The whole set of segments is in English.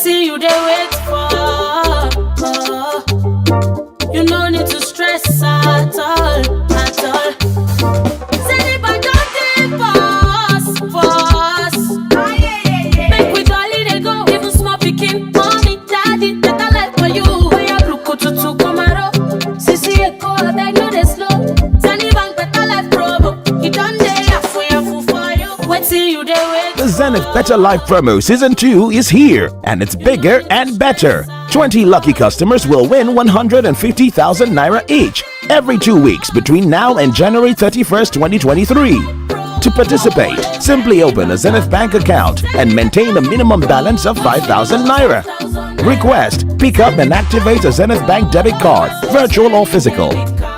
Waiting you they wait for. You no need to stress at all, at all. Say if I don't take fast. Make we dolly they go, even small picking. Mommy, daddy, that I like for you. When you look to Komaro, Sisi Eko, I beg no they slow. Tani Bank, better life promo. You done day, for you. Waiting you they wait. The Zenith Better Life promo season 2 is here, and it's bigger and better. 20 lucky customers will win 150,000 naira each every 2 weeks between now and January 31st, 2023. To participate, simply open a Zenith Bank account and maintain a minimum balance of 5,000 naira. Request, pick up and activate a Zenith Bank debit card, virtual or physical.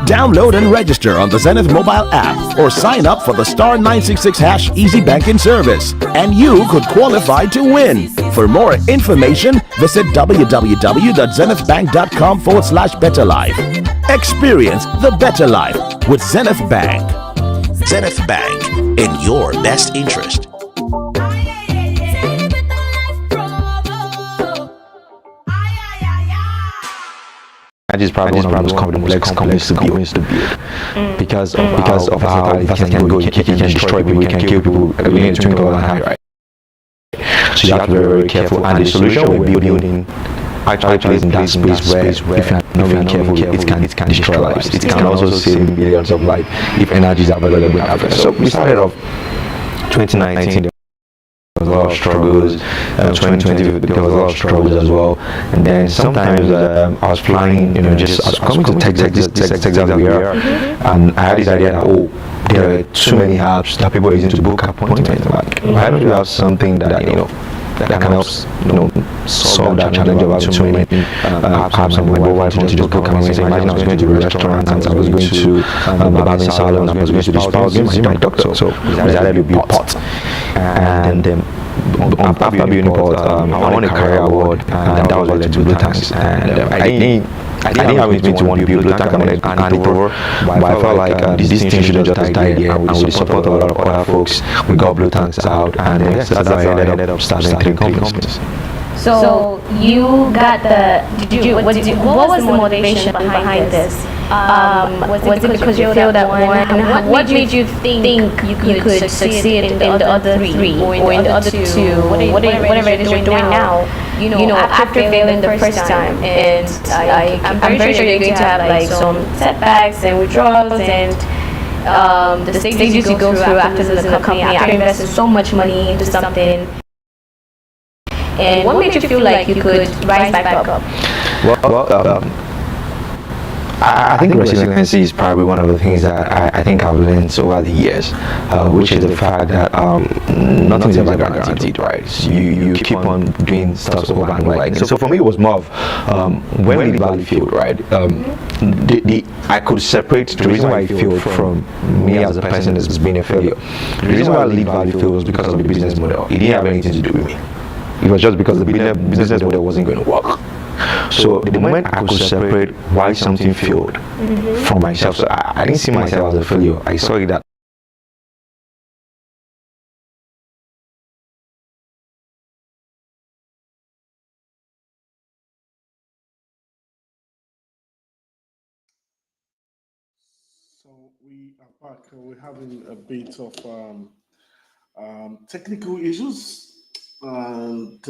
Download and register on the Zenith mobile app or sign up for the star 966 hash easy banking service, and you could qualify to win. For more information, visit www.zenithbank.com/betterlife. Experience the better life with Zenith Bank. Zenith Bank, in your best interest. That is probably one of the most complex companies to build because of how it can go. You can destroy people, you can kill people within a twinkle of an eye, right? So you have to be very, very careful. And the solution we're building actually plays in that space where if you're not very careful, it can destroy lives. It can also save millions of lives if energy is available in Africa. So we started off 2019. There was a lot of struggles. 2020 there was a lot of struggles as well. And then sometimes I was flying, I was coming to Texas every year, and I had this idea that there are too many apps that people are using to book appointments. Like, why don't you have something that that can help solve that challenge of having too many apps on my mobile phone to just book appointments? Imagine I was going to restaurants, I was going to barbering salons, I was going to the spa, I was going to see my doctor. So we decided to build Pot. And after building Pot, I won a career award, and that was led to Blue Tanks. And I didn't have anything to want to build Blue Tanks. I wanted to hand it over, but I felt like this thing shouldn't just die here, and with the support of a lot of other folks, we got Blue Tanks out, and that's how I ended up starting 3 companies. So you got what was the motivation behind this? Was it because you feel that one? What made you think you could succeed in the other 3 or in the other 2, whatever it is you're doing now? After failing the first time, and I'm very sure you're going to have like some setbacks and withdrawals and the stages you go through after losing a company, after investing so much money into something. And what made you feel like you could rise back up? I think resiliency is probably one of the things that I think I've learned over the years, which is the fact that nothing's ever guaranteed, right? So you keep on doing stuff over and over again. So for me, it was more of when we leave Valleyfield, right? I could separate the reason why I failed from me as a person as being a failure. The reason why I leave Valleyfield was because of the business model. It didn't have anything to do with me. It was just because the business model wasn't going to work. So the moment I could separate why something failed from myself, so I didn't see myself as a failure. I saw it that so we are back. We're having a bit of technical issues, and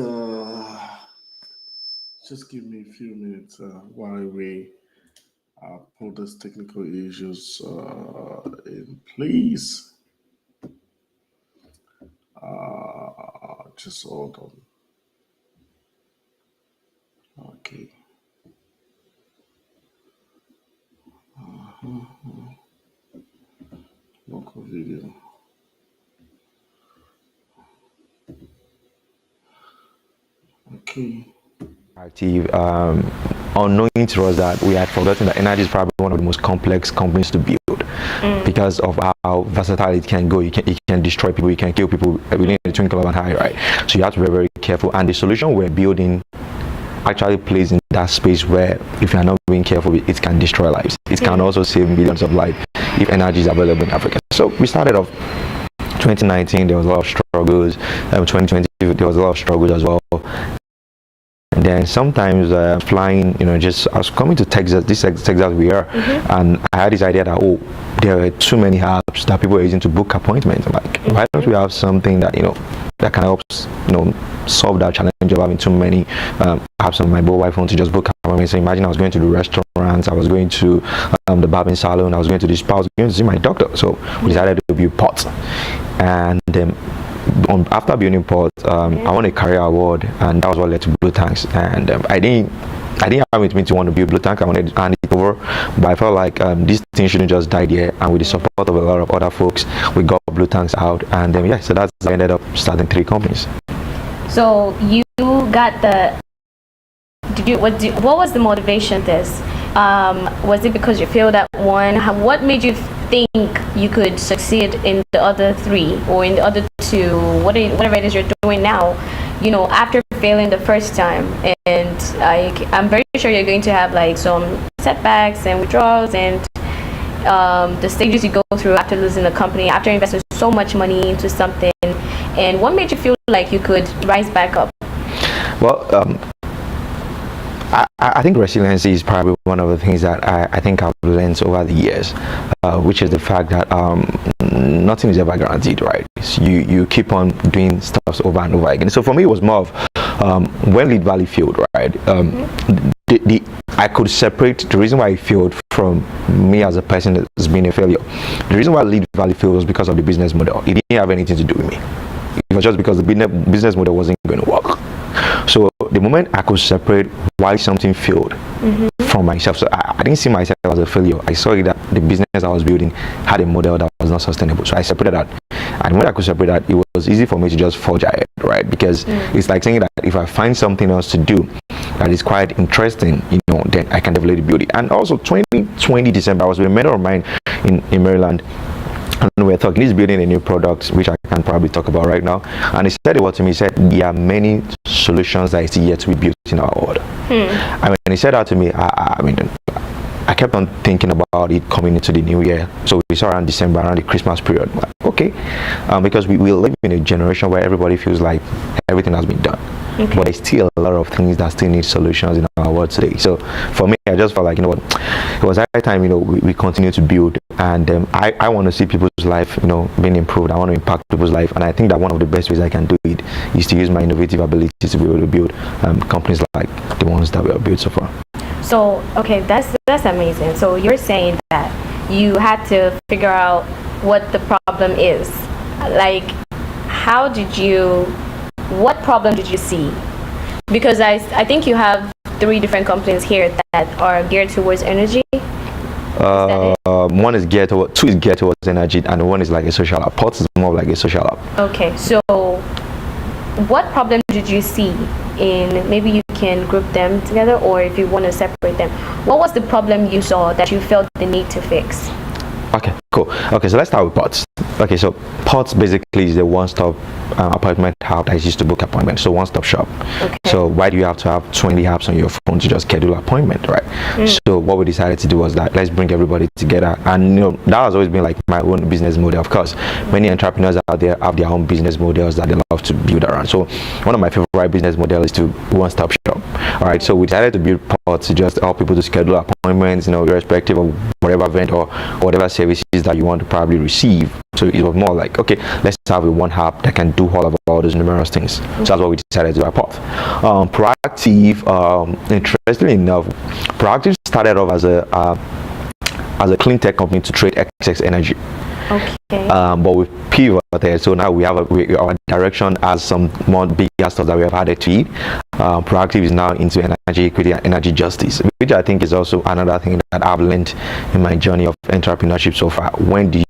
just give me a few minutes while we put these technical issues in place. Just hold on. Okay. Local video. Okay. Active, unknowing to us that we had forgotten that energy is probably one of the most complex companies to build because of how versatile it can go. It can destroy people, it can kill people within a twinkle of an eye, right? So you have to be very careful. And the solution we're building actually plays in that space where if you're not being careful, it can destroy lives. It can also save millions of lives if energy is available in Africa. So we started off 2019, there was a lot of struggles. 2020, there was a lot of struggles as well. then sometimes flying, just I was coming to Texas, Texas we are, and I had this idea that there are too many apps that people are using to book appointments. I'm like, why don't we have something that that can help solve that challenge of having too many apps on my mobile phone to just book appointments. So imagine I was going to the restaurants, I was going to the barbing salon, I was going to the spa, I was going to see my doctor. So we decided to build Pods, and after building Pods, I won a career award, and that was what led to Blue Tanks. And I didn't have it with me to want to build Blue Tank. I wanted to hand it over, but I felt like this thing shouldn't just die there. And with the support of a lot of other folks, we got Blue Tanks out, and so that's how I ended up starting 3 companies. So you got the. What was the motivation? This was it because you failed at one? What made you think you could succeed in the other 3 or in the other 2? Whatever it is you're doing now, after failing the first time, and I'm very sure you're going to have like some setbacks and withdrawals and the stages you go through after losing the company, after investing so much money into something. And what made you feel like you could rise back up? Well, I think resiliency is probably one of the things that I think I've learned over the years, which is the fact that nothing is ever guaranteed, right? So you keep on doing stuff over and over again. So for me, it was more of when Lead Valley failed, right? I could separate the reason why I failed from me as a person that's been a failure. The reason why Lead Valley failed was because of the business model. It didn't have anything to do with me. It was just because the business model wasn't going to work. So the moment I could separate why something failed from myself, so I didn't see myself as a failure. I saw that the business I was building had a model that was not sustainable. So I separated that. And when I could separate that, it was easy for me to just forge ahead, right? Because it's like saying that if I find something else to do that is quite interesting, then I can definitely build it. And also 2020 December, I was with a mentor of mine in Maryland. And we were talking, he's building a new product, which I can probably talk about right now. And he said to me, he said, there are many solutions that I see yet to be built in our world. I mean, he said that to me, I kept on thinking about it coming into the new year. So we saw around December, around the Christmas period. Like, okay, because we live in a generation where everybody feels like everything has been done. Okay. But there's still a lot of things that still need solutions in our world today. So for me, I just felt like, what, it was high time, we continue to build. And I want to see people's life, being improved. I want to impact people's life. And I think that one of the best ways I can do it is to use my innovative ability to be able to build companies like the ones that we have built so far. So, okay, that's amazing. So you're saying that you had to figure out what the problem is. Like, what problem did you see? Because I think you have 3 different companies here that are geared towards energy. One is geared towards, 2 is geared towards energy, and 1 is like a social app. Pods is more like a social app. Okay, so what problem did you see in, maybe you can group them together, or if you want to separate them, what was the problem you saw that you felt the need to fix? Okay, cool. Okay, so let's start with Pods. Okay, so Pods basically is a one-stop appointment app that is used to book appointments. So one-stop shop. Okay. So why do you have to have 20 apps on your phone to just schedule an appointment, right? So what we decided to do was that let's bring everybody together, and that has always been like my own business model. Of course, many entrepreneurs out there have their own business models that they love to build around. So one of my favorite business models is to one-stop shop. All right, so we decided to build Pods to just help people to schedule appointments, irrespective of whatever event or whatever services that you want to probably receive. So it was more like, okay, let's have a one app that can do all those numerous things. So that's what we decided to do at Pod. Proactive, interestingly enough, Proactive started off as a clean tech company to trade excess energy. Okay. But we pivoted, so now we have our direction as some more bigger stuff that we have added to it. Proactive is now into energy equity and energy justice, which I think is also another thing that I've learned in my journey of entrepreneurship so far. When do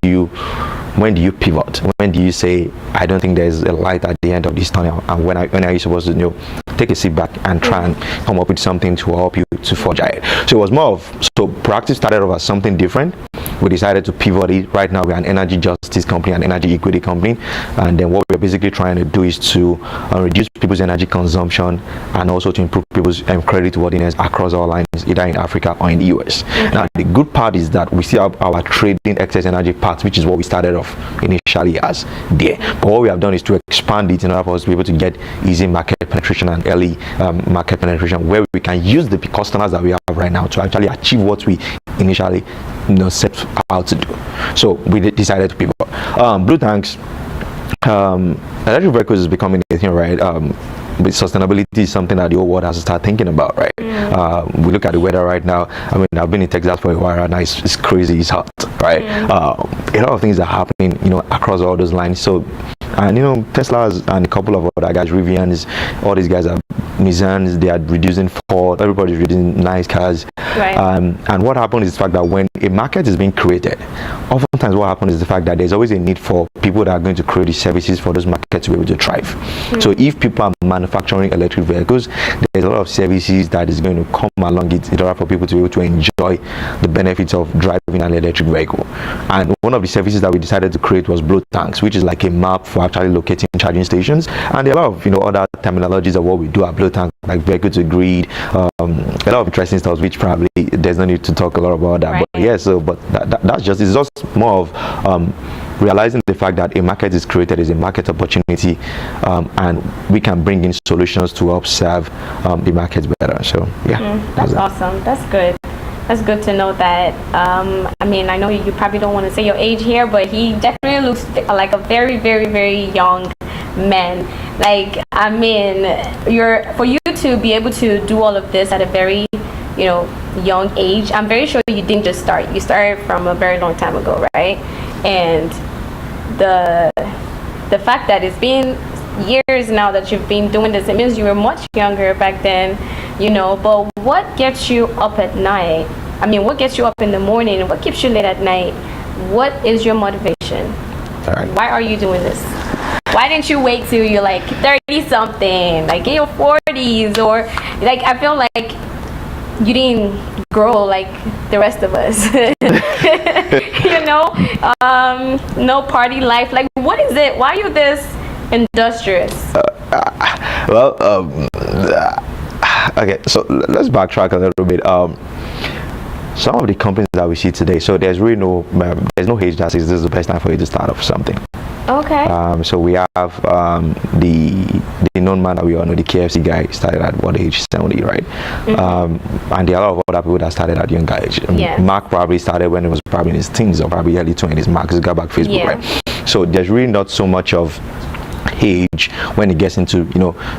you pivot? When do you say, I don't think there's a light at the end of this tunnel, and when are you supposed to take a seat back and try and come up with something to help you to forge ahead? So it was more of, so Proactive started off as something different, we decided to pivot it. Right now we're an energy justice company, an energy equity company, and then what we're basically trying to do is to reduce people's energy consumption and also to improve people's creditworthiness across all lines, either in Africa or in the US. Now the good part is that we still have our trading excess energy part, which is what we started off initially as there, but what we have done is to expand it in order for us to be able to get easy market penetration and early market penetration, where we can use the customers that we have right now to actually achieve what we initially set out to do. So we decided to pivot. Blue tanks, electric vehicles is becoming a thing, right? But sustainability is something that the whole world has to start thinking about, right? We look at the weather right now. I mean, I've been in Texas for a while right now. It's crazy, it's hot, right? A lot of things are happening, across all those lines. So, and Teslas and a couple of other guys, Rivians, all these guys are Nissans, they are reducing Ford, everybody's reducing nice cars. Right. And what happens is the fact that when a market is being created, oftentimes what happens is the fact that there's always a need for people that are going to create the services for those markets to be able to thrive. So if people are manufacturing electric vehicles, there's a lot of services that is going to come along it in order for people to be able to enjoy the benefits of driving an electric vehicle. And one of the services that we decided to create was Blow Tanks, which is like a map for actually locating charging stations. And there are a lot of other terminologies of what we do at Blow Tank, like vehicle to grid, a lot of interesting stuff which probably there's no need to talk a lot about that. Right. But yeah, so but that's just, it's just more of realizing the fact that a market is created as a market opportunity, and we can bring in solutions to help serve the markets better. So yeah, that's awesome. That's good. That's good to know that. I mean, I know you probably don't want to say your age here, but he definitely looks like a very, very, very young man. Like, I mean, for you to be able to do all of this at a very, young age, I'm very sure you didn't just start. You started from a very long time ago, right? And the fact that it's been years now that you've been doing this, it means you were much younger back then, but what gets you up at night? I mean, what gets you up in the morning? What keeps you late at night? What is your motivation? all right. Why are you doing this? Why didn't you wait till you're like 30 something, like in your 40s, or like, I feel like you didn't grow like the rest of us. No party life. Like, what is it? Why are you this industrious? Okay, so let's backtrack a little bit. Some of the companies that we see today, so there's really there's no age that says this is the best time for you to start off something. Okay. So we have the known man that we all know, the KFC guy, started at what age? 70, right? And there are a lot of other people that started at young age. Yeah. Mark probably started when he was probably in his teens or probably early 20s. Mark Zuckerberg, Facebook, right? So there's really not so much of age when it gets into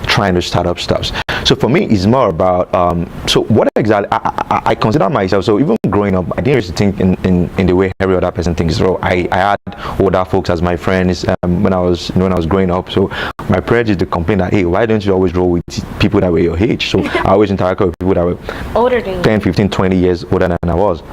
trying to start up stuff. So for me, it's more about so what exactly I consider myself. So even growing up, I didn't used to think in the way every other person thinks. So I had older folks as my friends when I was growing up. So my parents used to complain that, hey, why don't you always roll with people that were your age? So I always interacted with people that were older than 10, 15, 20 years older than I was.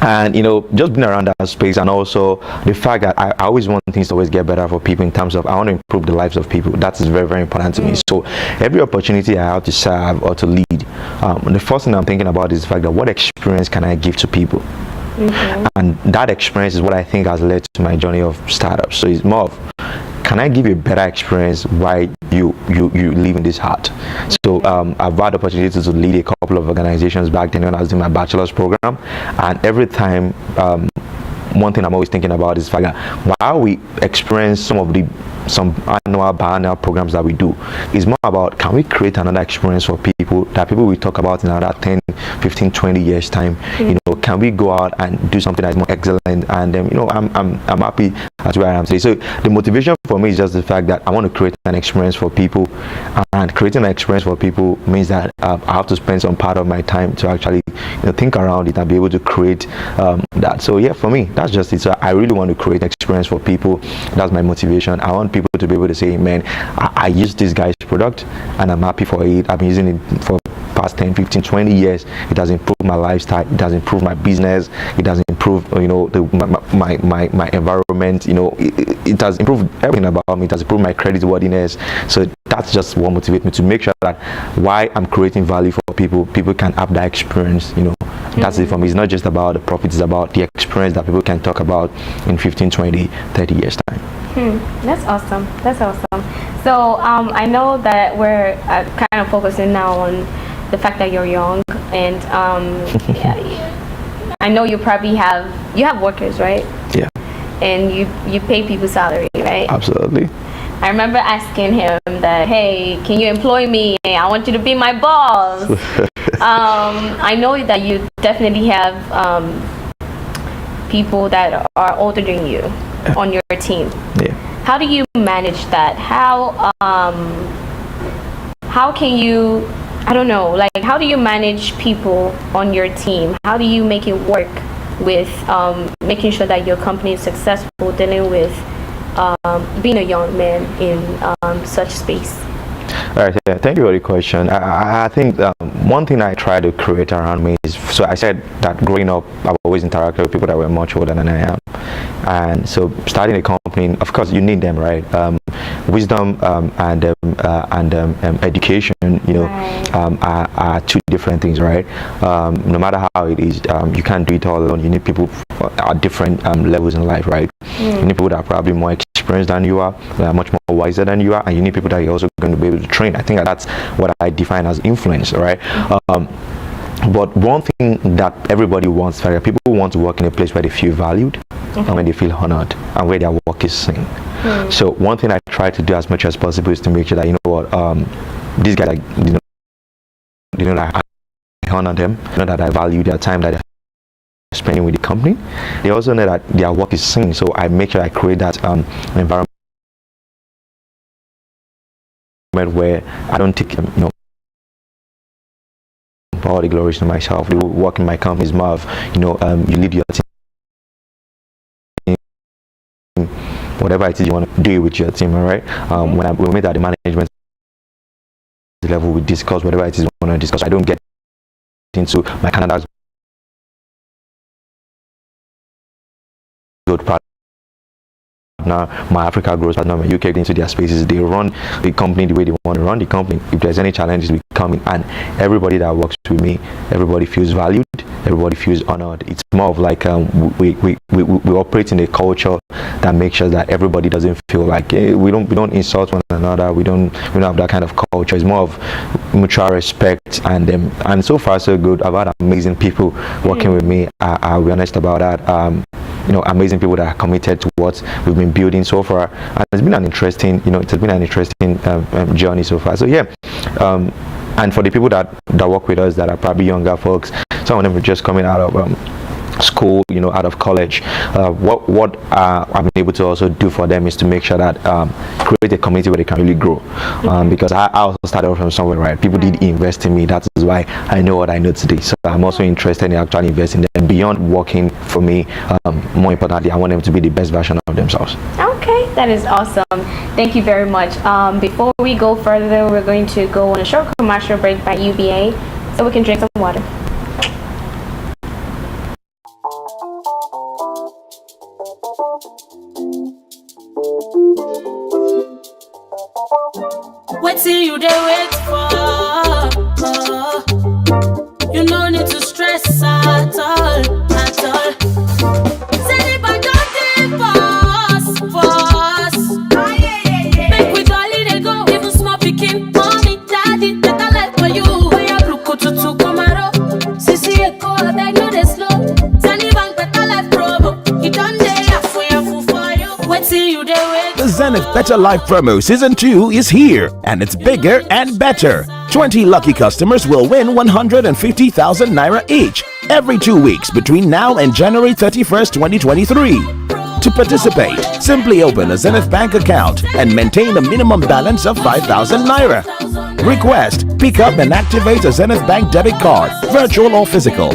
And just being around that space, and also the fact that I always want things to always get better for people in terms of I want to improve the lives of people. That is very, very important to me. So every opportunity I have to serve or to lead, the first thing I'm thinking about is the fact that what experience can I give to people? And that experience is what I think has led to my journey of startups. So it's more of, can I give you a better experience while you live in this heart? So I've had the opportunity to lead a couple of organizations back then when I was doing my bachelor's program, and every time one thing I'm always thinking about is the fact that while we experience some annual biannual programs that we do, is more about, can we create another experience for people that people will talk about in another 10, 15, 20 years time? Can we go out and do something that's more excellent? And I'm happy at where I am today. So the motivation for me is just the fact that I want to create an experience for people, and creating an experience for people means that I have to spend some part of my time to actually think around it and be able to create that. So yeah, for me, that's just it. So I really want to create experience for people. That's my motivation. I want people to be able to say, man, I use this guy's product and I'm happy for it. I've been using it for past 10, 15, 20 years. It has improved my lifestyle. It has improved my business. It has improved improved, my environment. It has improved everything about me. It has improved my credit worthiness. So that's just what motivates me to make sure that while I'm creating value for people can have that experience. That's it for me. It's not just about the profit, it's about the experience that people can talk about in 15, 20, 30 years time. That's awesome. So I know that we're kind of focusing now on the fact that you're young, and I know you probably have workers, right? Yeah. And you pay people salary, right? Absolutely. I remember asking him that, hey, can you employ me? I want you to be my boss. I know that you definitely have people that are older than you on your team. Yeah. How do you manage that? How can you, I don't know, like how do you manage people on your team? How do you make it work with making sure that your company is successful, dealing with being a young man in such space? All right, yeah, thank you for the question. I think one thing I try to create around me is, so I said that growing up, I've always interacted with people that were much older than I am. And so starting a company, of course, you need them, right? Wisdom and education, are two different things, right? No matter how it is, you can't do it all alone. You need people at different levels in life, right? You need people that are probably more experienced than you are, that are much more wiser than you are, and you need people that you're also going to be able to train. I think that's what I define as influence, right? But one thing that everybody wants, people want to work in a place where they feel valued, and where they feel honored, and where their work is seen. So one thing I try to do as much as possible is to make sure that, these guys, that I honor them, that I value their time that they're spending with the company. They also know that their work is seen, so I make sure I create that environment where I don't take all the glories to myself. The work in my company is more of, you lead your team, whatever it is you want to do with your team, all right? When we meet at the management level, we discuss whatever it is we want to discuss. I don't get into my Canada's good part. Now my Africa grows partner, my UK into their spaces. They run the company the way they want to run the company. If there's any challenges, we come in, and everybody that works with me, everybody feels valued, everybody feels honored. It's more of like we operate in a culture that makes sure that everybody doesn't feel like we don't insult one another. We don't have that kind of culture. It's more of mutual respect, and so far so good. I've had amazing people working with me. I'll be honest about that. Amazing people that are committed to what we've been building so far, and it's been an interesting, journey so far. So yeah, and for the people that work with us that are probably younger folks, some of them are just coming out of school, out of college. What I've been able to also do for them is to make sure that create a community where they can really grow. Because I also started from somewhere, right? People did invest in me. That is why I know what I know today. So I'm also interested in actually investing in them beyond working for me. More importantly, I want them to be the best version of themselves. Okay, that is awesome. Thank you very much. Before we go further, we're going to go on a short commercial break by UBA so we can drink some water. Wait till you dey wait for. You no need to stress at all. Say the bag don dey for us. Make we jolly dey go. Even small pikin, mommy, daddy, better life for you. Oya bruku tutu komaro. Sisi eko abeg no dey slow. Tani bank better life promo. You don dey yafu for you. Wait till you dey wait. The Zenith Better Life promo Season 2 is here, and it's bigger and better. 20 lucky customers will win 150,000 naira each every 2 weeks between now and January 31st, 2023. To participate, simply open a Zenith Bank account and maintain a minimum balance of 5,000 naira. Request, pick up and activate a Zenith Bank debit card, virtual or physical.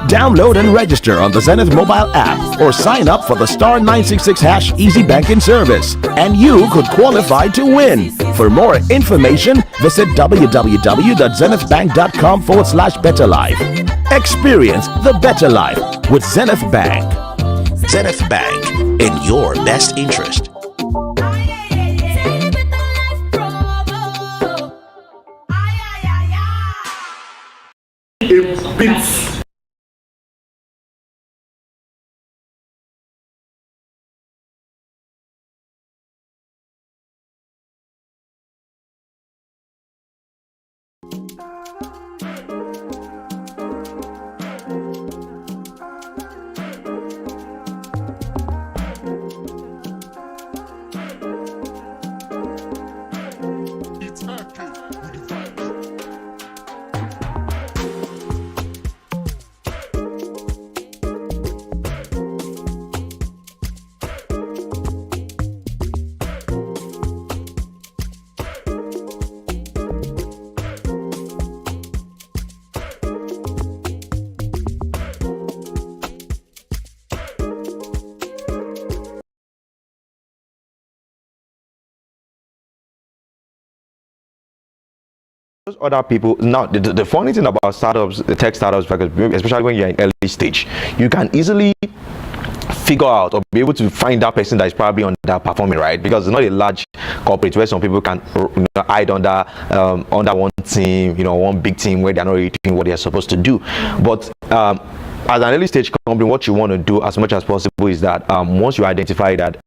Download and register on the Zenith mobile app or sign up for the star 966 hash easy banking service, and you could qualify to win. For more information, visit www.zenithbank.com/betterlife. Experience the better life with Zenith Bank. Zenith Bank, in your best interest. It beats. Those other people now, the funny thing about startups, the tech startups, because especially when you're in early stage, you can easily figure out or be able to find that person that is probably underperforming, right? Because it's not a large corporate where some people can hide under one team, one big team where they're not really doing what they're supposed to do. But as an early stage company, what you want to do as much as possible is that once you identify that,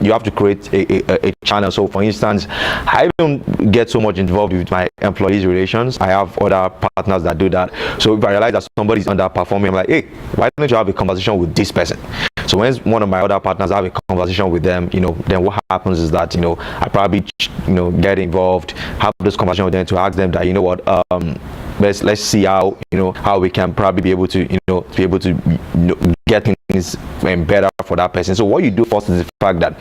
you have to create a channel. So for instance, I don't get so much involved with my employees relations. I have other partners that do that. So if I realize that somebody's underperforming, I'm like, hey, why don't you have a conversation with this person? So when one of my other partners have a conversation with them, then what happens is that, I probably, get involved, have this conversation with them to ask them that, let's see how we can probably be able to get things better for that person. So what you do first is the fact that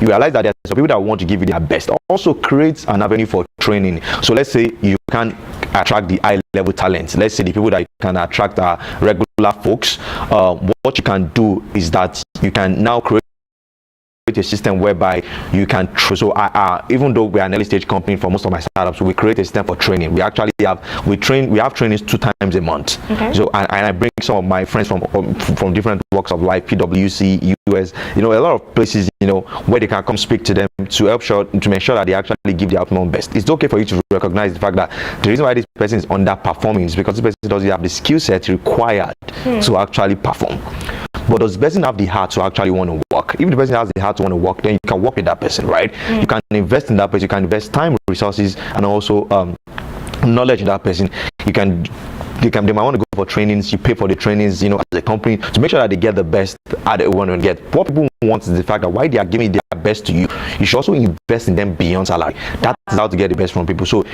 you realize that there are some people that want to give you their best. Also create an avenue for training. So let's say you can attract the high level talents. Let's say the people that you can attract are regular folks. What you can do is that you can now create a system whereby you can even though we are an early stage company for most of my startups, we create a system for training. We actually have trainings 2 times a month. Okay. So and I bring some of my friends from different walks of life, PwC, US, a lot of places, where they can come speak to them to make sure that they actually give their optimum best. It's okay for you to recognize the fact that the reason why this person is underperforming is because this person doesn't have the skill set required to actually perform. But does the person have the heart to actually want to work? If the person has the heart to want to work, then you can work with that person, right? You can invest in that person, you can invest time, resources, and also knowledge in that person. They might want to go for trainings, you pay for the trainings, as a company, to make sure that they get the best that they want to get. What people want is the fact that while they are giving their best to you, you should also invest in them beyond salary. That's how to get the best from people. So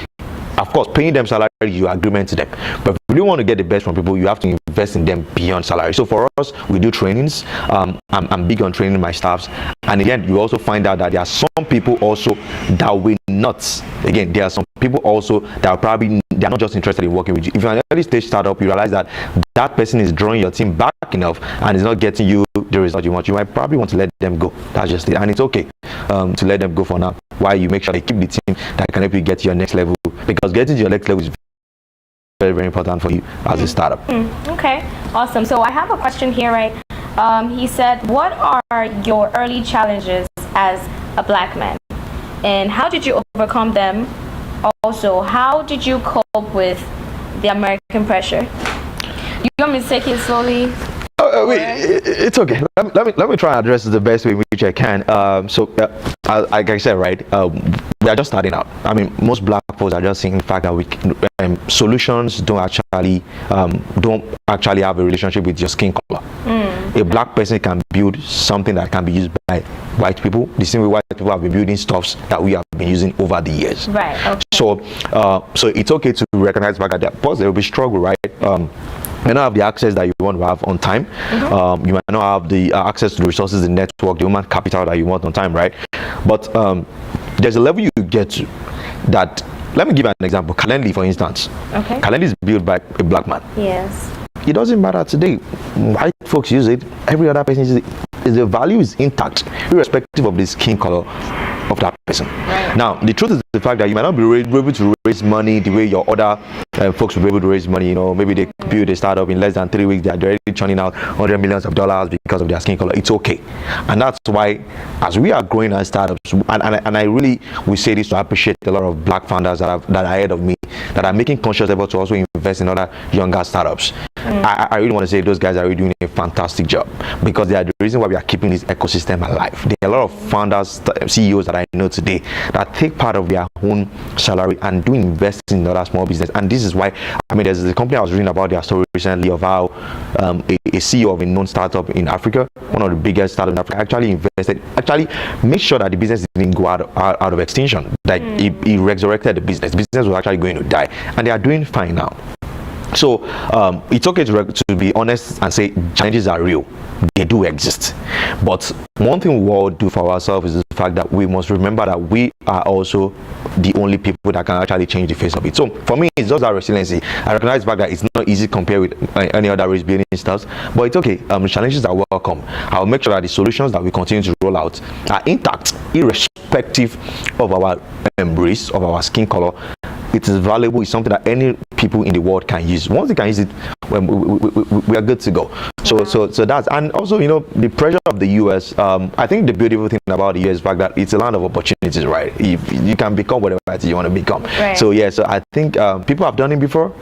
of course, paying them salary is your agreement to them. But if you really want to get the best from people, you have to invest in them beyond salary. So for us, we do trainings. I'm big on training my staffs. And again, you also find out that there are some people also that will not. Again, there are some people also that are probably, they're not just interested in working with you. If you're an early stage startup, you realize that that person is drawing your team back enough and is not getting you the result you want. You might probably want to let them go. That's just it. And it's okay to let them go for now, while you make sure they keep the team that can help you get to your next level. Because getting to your next level is very, very important for you as a startup. Okay, awesome. So I have a question here, right? He said, what are your early challenges as a black man? And how did you overcome them? Also, how did you cope with the American pressure? You want me to take it slowly? It's okay. Let me try and address it the best way in which I can. Like I said, right, we are just starting out. I mean, most black folks are just seeing the fact that solutions don't actually have a relationship with your skin color. A black person can build something that can be used by white people, the same way white people have been building stuffs that we have been using over the years. Right. Okay. So it's okay to recognize the fact that there will be struggle, right? You may not have the access that you want to have on time. You might not have the access to the resources, the network, the human capital that you want on time, right? But there's a level you get to that. Let me give you an example. Calendly, for instance. Okay. Calendly is built by a black man. Yes. It doesn't matter today. White folks use it. Every other person uses it. The value is intact, irrespective of the skin color. of that person. Now, the truth is the fact that you might not be able to raise money the way your other folks will be able to raise money. You know, maybe they build a startup in less than 3 weeks, they're already churning out $100 million because of their skin color. It's okay. And that's why, as we are growing as startups, and I really will say this to appreciate a lot of black founders that are ahead of me, that are making conscious effort to also invest in other younger startups. I really want to say those guys are really doing a fantastic job, because they are the reason why we are keeping this ecosystem alive. There are a lot of founders, CEOs that I know today that take part of their own salary and do invest in other small business. And this is why, I mean, there's a company I was reading about their story recently of how a CEO of a known startup in Africa, one of the biggest startups in Africa, actually made sure that the business didn't go out of extinction. Like he resurrected the business. The business was actually going to die, and they are doing fine now. So it's okay to be honest and say challenges are real. They do exist. But one thing we all do for ourselves is the fact that we must remember that we are also the only people that can actually change the face of it. So for me, it's just that resiliency. I recognize the fact that it's not easy compared with any other race building stuff, but it's okay. The challenges are welcome. I'll make sure that the solutions that we continue to roll out are intact, irrespective of our race, of our skin color. It is valuable. It's something that any people in the world can use. Once they can use it, we are good to go. So that's, and also, you know, the pressure of the US. I think the beautiful thing about the US is the fact that it's a land of opportunities, right? You can become whatever it is you want to become. Right. So yeah, so I think people have done it before.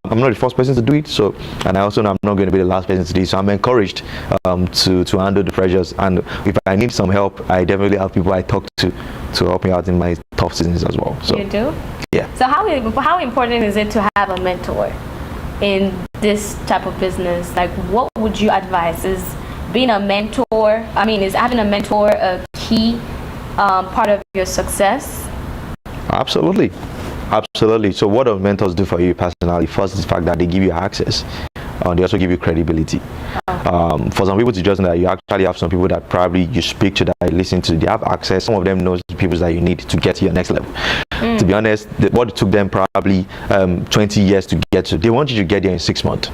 I'm not the first person to do it. So, and I also know I'm not going to be the last person to do it. So I'm encouraged to handle the pressures. And if I need some help, I definitely have people I talk to help me out in my tough seasons as well. So you do? Yeah. So how important is it to have a mentor in this type of business? Like, what would you advise? Is having a mentor a key part of your success? Absolutely. So what do mentors do for you personally? First is the fact that they give you access. They also give you credibility. For some people to just know that you actually have some people that probably you speak to, that listen to, they have access. Some of them knows the people that you need to get to your next level. To be honest, what it took them probably 20 years to get to, they want you to get there in 6 months.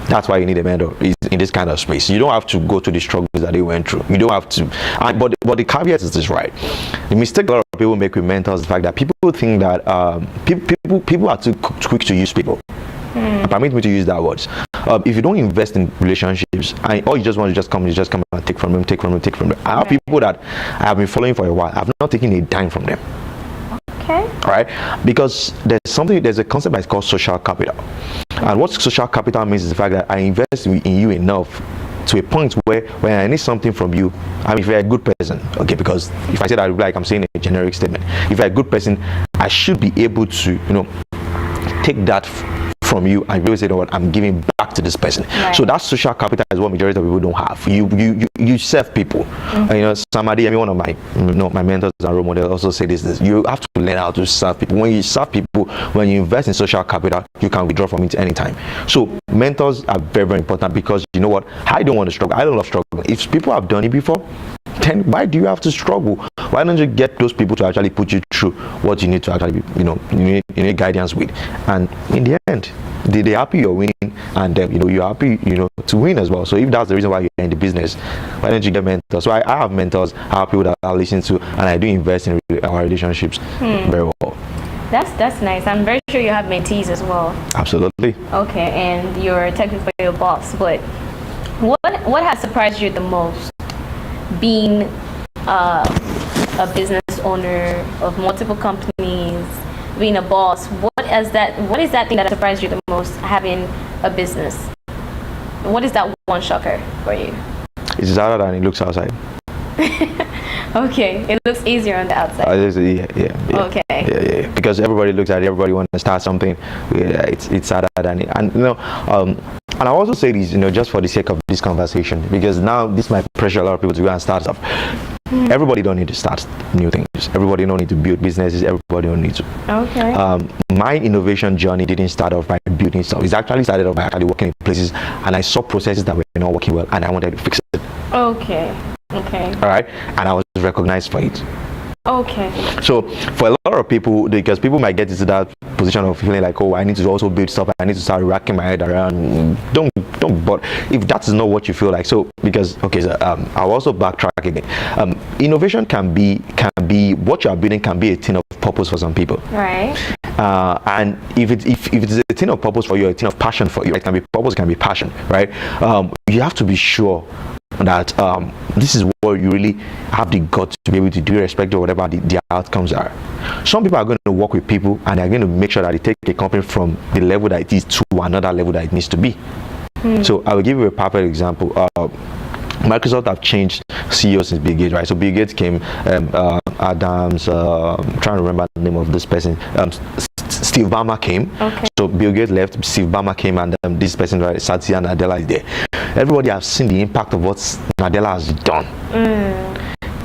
That's why you need a mentor in this kind of space. You don't have to go through the struggles that they went through. You don't have to. But the caveat is this, right? The mistake a lot of people make with mentors is the fact that people think that people are too quick to use people. Permit me to use that word. If you don't invest in relationships, or you just want to come and take from them. I have people that I have been following for a while. I've not taken a dime from them. Okay. Right? Because there's a concept that's called social capital. And what social capital means is the fact that I invest in you enough to a point where when I need something from you, I mean, if you're a good person, okay, because if I say that, like I'm saying a generic statement. If you're a good person, I should be able to, you know, take that from you and really say, you know what, I'm giving back to this person. Right. So that social capital is what majority of people don't have. You serve people. And, you know, somebody, I mean, one of my mentors and role models also say this: you have to learn how to serve people. When you serve people, when you invest in social capital, you can withdraw from it anytime. So mentors are very, very important, because you know what, I don't want to struggle. I don't love struggling. If people have done it before, then why do you have to struggle? Why don't you get those people to actually put you through what you need to actually, you know, you need guidance with? And in the end, they're happy you're winning, and then, you know, you're happy, you know, to win as well. So if that's the reason why you're in the business, why don't you get mentors? So I have mentors, I have people that I listen to, and I do invest in our relationships very well. That's nice. I'm very sure you have mentees as well. Absolutely. Okay, and you're technically your boss, but what has surprised you the most, being a business owner of multiple companies, being a boss? What is that thing that surprised you the most, having a business? What is that one shocker for you? It's harder than it looks outside. Okay, it looks easier on the outside. Yeah. Okay. Yeah. Because everybody looks at it, everybody wants to start something. Yeah, it's harder than it. And you know, and I also say this, you know, just for the sake of this conversation, because now this might pressure a lot of people to go and start stuff. Everybody don't need to start new things. Everybody don't need to build businesses. Everybody don't need to. Okay. My innovation journey didn't start off by building stuff. It actually started off by actually working in places, and I saw processes that were not working well, and I wanted to fix it. Okay. All right, and I was recognized for it. Okay. So for a lot of people, because people might get into that position of feeling like, oh, I need to also build stuff, I need to start racking my head around. Don't innovation. But if that is not what you feel like, so because I'll also backtrack again. Innovation can be what you are building can be a thing of purpose for some people. Right. And if it is a thing of purpose for you, a thing of passion for you, it can be purpose, it can be passion, right? You have to be sure that this is what you really have the guts to be able to do, irrespective of whatever the outcomes are. Some people are going to work with people and they're going to make sure that they take a company from the level that it is to another level that it needs to be. So I will give you a perfect example. Microsoft have changed CEOs since Bill Gates, right? So Bill Gates came, Adams, I'm trying to remember the name of this person. Steve Ballmer came. Okay. So Bill Gates left, Steve Ballmer came, and this person, right, Satya Nadella is there. Everybody has seen the impact of what Nadella has done.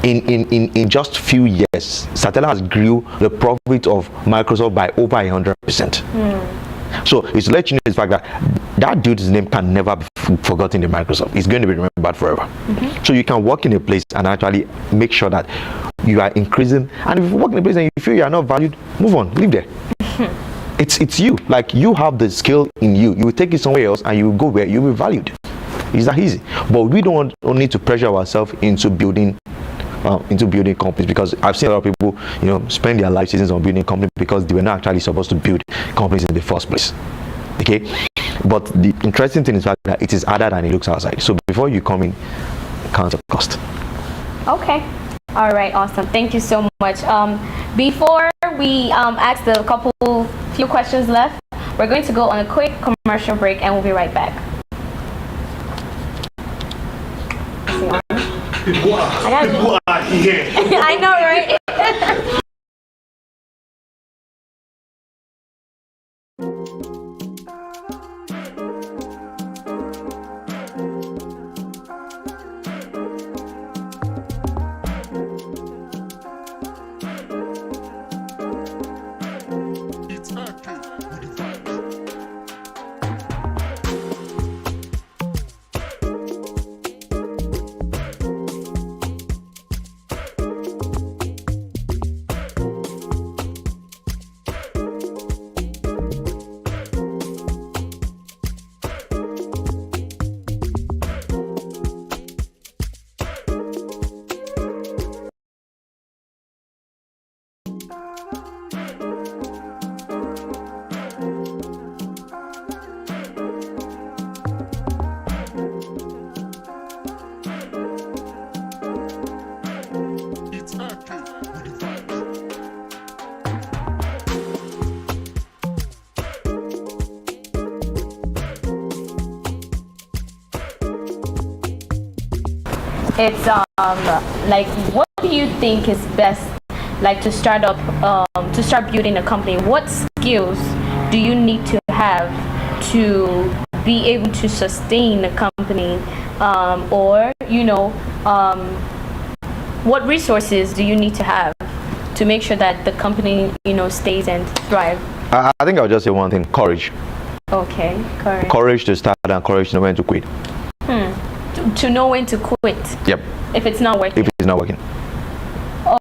In just few years, Satya has grew the profit of Microsoft by over 100%. So it's to let you know the fact that dude's name can never be forgotten in Microsoft. It's going to be remembered forever. So you can work in a place and actually make sure that you are increasing. And if you work in a place and you feel you are not valued, move on, leave there. It's you. Like, you have the skill in you. You will take it somewhere else and you will go where you will be valued. It's that easy. But we don't need to pressure ourselves into building companies, because I've seen a lot of people, spend their life seasons on building companies because they were not actually supposed to build companies in the first place. Okay, but the interesting thing is that it is harder than it looks outside. So before you come in, count the cost. Okay. All right. Awesome. Thank you so much. Before we ask the few questions left, we're going to go on a quick commercial break and we'll be right back. I know, right? It's like, what do you think is best, like, to start building a company? What skills do you need to have to be able to sustain a company, or what resources do you need to have to make sure that the company stays and thrive? I think I'll just say one thing: courage. Okay, courage. Courage to start and courage to know when to quit. To know when to quit. Yep. If it's not working. If it's not working.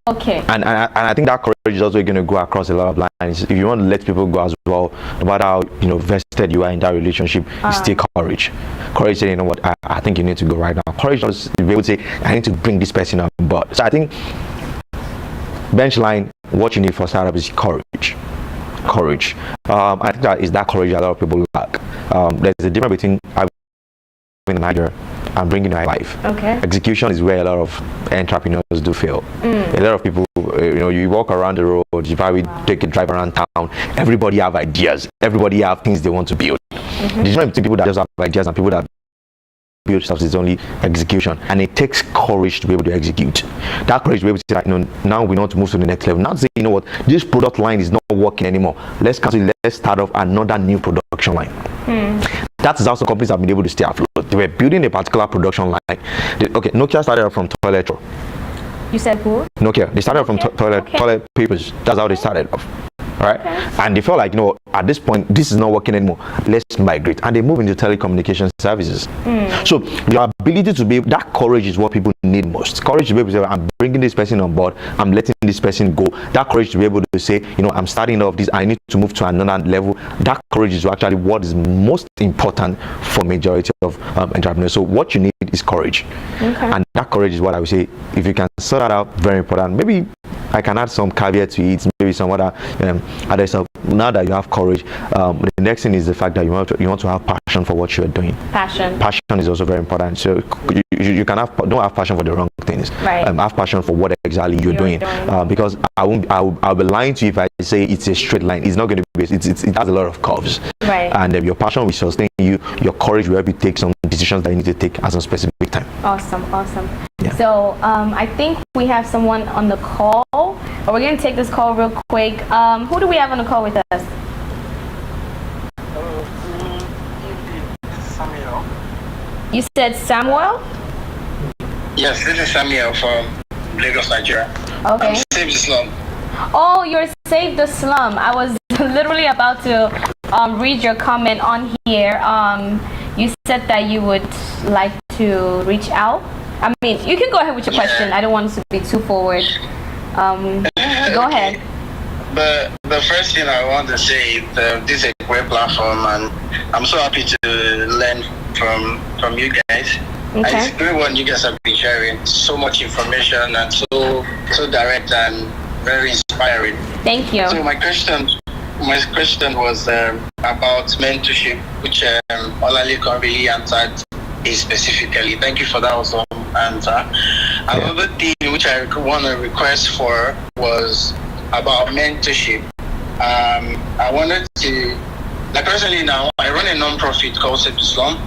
Okay. And I think that courage is also going to go across a lot of lines. If you want to let people go as well, no matter how vested you are in that relationship, it's still courage. Courage saying, you know what, I think you need to go right now. Courage is to be able to say, I need to bring this person on board. So I think benchline, what you need for startup is courage. Courage. I think that is that courage a lot of people lack. There's a difference between having an idea and bringing it to life. Okay. Execution is where a lot of entrepreneurs do fail. A lot of people, you walk around the road, you probably take a drive around town, everybody have ideas, everybody have things they want to build. The difference between people that just have ideas and people that build stuff is only execution, and it takes courage to be able to execute. That courage to be able to say, now we want to move to the next level. Not say, you know what, this product line is not working anymore. Let's start off another new production line. That is how some companies have been able to stay afloat. They were building a particular production line. Nokia started off from toilet roll. You said who? Nokia. They started off from toilet papers. That's how they started off. Right? Okay. And they felt like, at this point, this is not working anymore. Let's migrate. And they move into telecommunication services. So you are ability to be, that courage is what people need most. Courage to be able to say, I'm bringing this person on board, I'm letting this person go. That courage to be able to say, you know, I'm starting off this, I need to move to another level. That courage is actually what is most important for majority of entrepreneurs. So what you need is courage. Okay. And that courage is what I would say, if you can sort that out, very important. Maybe I can add some caveat to it, maybe some other stuff. Now that you have courage, the next thing is the fact that you want to have passion for what you're doing. Passion is also very important. So you can don't have passion for the wrong things. Right. Have passion for what exactly you're doing. Because I'll be lying to you if I say it's a straight line. It's not going to be. It has a lot of curves. Right. And your passion will sustain you. Your courage will help you take some decisions that you need to take at some specific time. Awesome. Yeah. So I think we have someone on the call. We're going to take this call real quick. Who do we have on the call with us? Samuel. You said Samuel? Yes, this is Samuel from Lagos, Nigeria. Okay. Save the slum. Oh, you're Save the Slum. I was literally about to read your comment on here. You said that you would like to reach out. I mean, you can go ahead with your question. I don't want to be too forward. Go ahead. But the first thing I want to say is this is a great platform, and I'm so happy to learn from you guys. Okay. And it's a great one you guys have been sharing. So much information and so direct and very inspiring. Thank you. So my question was about mentorship, which Olalekan really answered specifically. Thank you for that awesome answer. Another thing which I want to request for was about mentorship. I wanted to, like personally now, I run a non-profit called Save the Slum.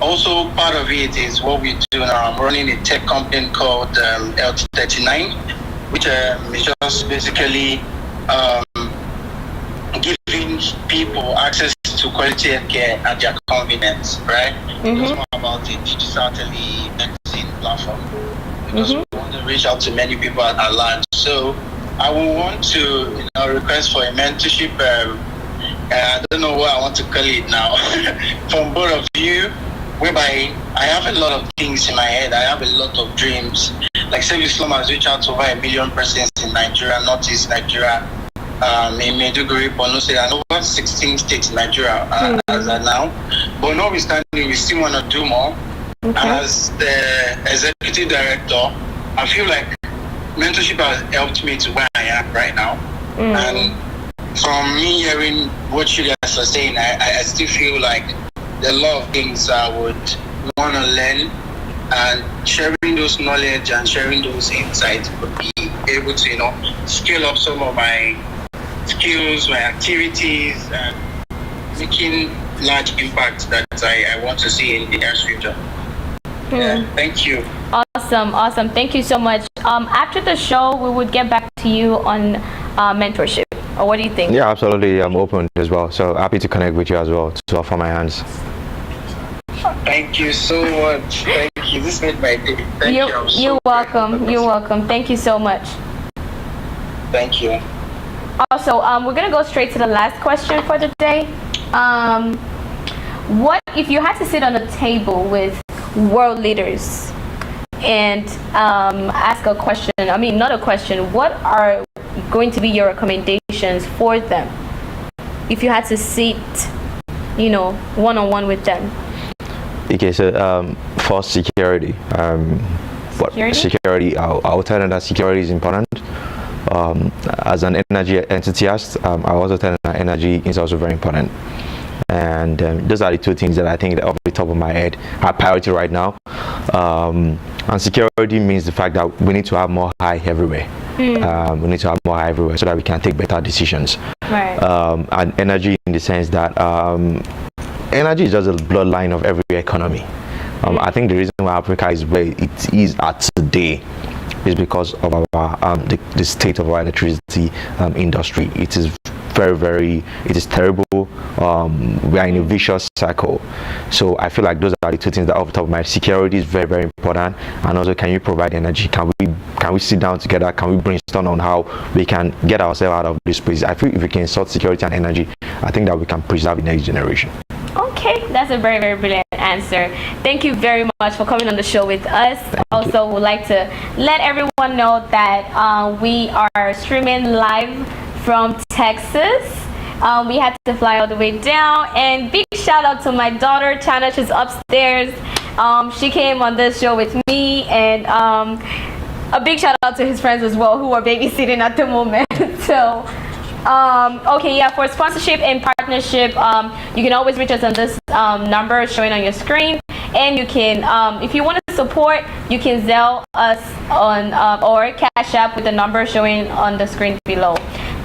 Also, part of it is what we do now. I'm running a tech company called LT39, which is just basically giving people access to quality care at their convenience, right? It's more about a digital telemedicine platform because we want to reach out to many people at large. So I will want to request for a mentorship. I don't know what I want to call it now from both of you, whereby I have a lot of things in my head. I have a lot of dreams. Like Save Islam has reached out to over 1 million persons in Nigeria, Northeast Nigeria, in Maiduguri, Borno State, and over 16 states in Nigeria as of now. But notwithstanding, we still want to do more. And as the executive director, I feel like mentorship has helped me to where I am right now. And from me hearing what you guys are saying, I still feel like there are a lot of things I would want to learn, and sharing those knowledge and sharing those insights would be able to, scale up some of my skills, my activities, and making large impacts that I want to see in the near future. Yeah, thank you. Awesome. Thank you so much. After the show, we would get back to you on mentorship. Or what do you think? Yeah, absolutely. I'm open as well. So happy to connect with you as well, to offer my hands. Thank you so much. Thank you. This made my day. Thank you. You're welcome. You're welcome. Thank you so much. Thank you. Also, we're gonna go straight to the last question for the day. What if you had to sit on a table with world leaders and ask a question? I mean, not a question. What are going to be your recommendations for them if you had to sit, one-on-one with them? Okay, so for security, security, I'll tell them that security is important. As an energy enthusiast, I also tell them that energy is also very important. And those are the two things that I think that off the top of my head are priority right now. And security means the fact that we need to have more high everywhere. We need to have more high everywhere so that we can take better decisions. Right. And energy in the sense that energy is just a bloodline of every economy. I think the reason why Africa is where it is at today is because of our the state of our electricity industry. It is very, it is terrible. We are in a vicious cycle. So I feel like those are the two things that off the top of my head. Security is very, very important, and also can you provide energy? Can we sit down together? Can we brainstorm on how we can get ourselves out of this place? I feel if we can sort security and energy, I think that we can preserve the next generation. Okay, that's That's a very, very brilliant answer. Thank you very much for coming on the show with us. Also, would like to let everyone know that we are streaming live from Texas. We had to fly all the way down, and big shout out to my daughter Chana. She's upstairs. She came on this show with me, and a big shout out to his friends as well who are babysitting at the moment. So okay, yeah, for sponsorship and partnership, you can always reach us on this number showing on your screen, and you can if you want to support, you can Zelle us on or Cash App with the number showing on the screen below.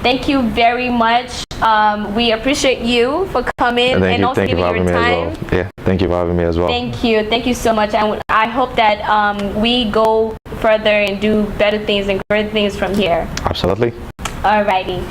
Thank you very much. We appreciate you for coming and also giving your time. Yeah, thank you for having me as well. Thank you so much, and I hope that we go further and do better things and great things from here. Absolutely. Alrighty.